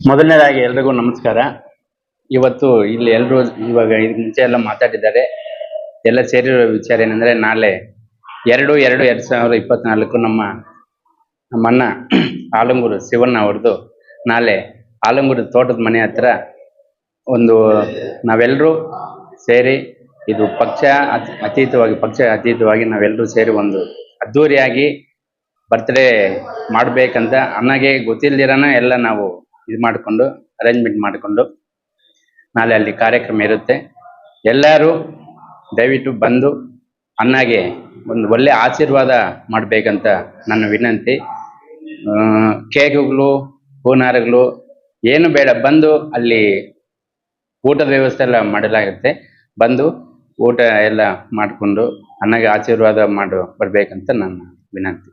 ಮೊದಲನೇದಾಗಿ ಎಲ್ರಿಗೂ ನಮಸ್ಕಾರ. ಇವತ್ತು ಇಲ್ಲಿ ಎಲ್ಲರೂ ಇವಾಗ ಇದಕ್ಕೆ ಮುಂಚೆ ಎಲ್ಲ ಮಾತಾಡಿದ್ದಾರೆ. ಎಲ್ಲ ಸೇರಿರೋ ವಿಚಾರ ಏನಂದ್ರೆ, ನಾಳೆ 2/2/2024 ನಮ್ಮ ಅಣ್ಣ ಆಲಂಗೂರು ಶಿವಣ್ಣ ಅವ್ರದ್ದು ನಾಳೆ ಆಲಂಗೂರು ತೋಟದ ಮನೆ ಹತ್ರ ಒಂದು ನಾವೆಲ್ಲರೂ ಸೇರಿ, ಇದು ಪಕ್ಷ ಅತೀತವಾಗಿ ನಾವೆಲ್ಲರೂ ಸೇರಿ ಒಂದು ಅದ್ದೂರಿಯಾಗಿ ಬರ್ತ್ಡೇ ಮಾಡ್ಬೇಕಂತ ಅಣ್ಣಗೆ ಗೊತ್ತಿಲ್ದಿರನ ಎಲ್ಲ ನಾವು ಇದು ಮಾಡಿಕೊಂಡು ಅರೇಂಜ್ಮೆಂಟ್ ಮಾಡಿಕೊಂಡು ನಾಳೆ ಅಲ್ಲಿ ಕಾರ್ಯಕ್ರಮ ಇರುತ್ತೆ. ಎಲ್ಲರೂ ದಯವಿಟ್ಟು ಬಂದು ಅಣ್ಣಗೆ ಒಂದು ಒಳ್ಳೆ ಆಶೀರ್ವಾದ ಮಾಡಬೇಕಂತ ನನ್ನ ವಿನಂತಿ. ಕೇಕ್ಗಳು, ಹೂನಾರಗಳು ಏನು ಬೇಡ, ಬಂದು ಅಲ್ಲಿ ಊಟದ ವ್ಯವಸ್ಥೆ ಎಲ್ಲ ಮಾಡಲಾಗುತ್ತೆ. ಬಂದು ಊಟ ಎಲ್ಲ ಮಾಡಿಕೊಂಡು ಅಣ್ಣಗೆ ಆಶೀರ್ವಾದ ಬರ್ಬೇಕಂತ ನನ್ನ ವಿನಂತಿ.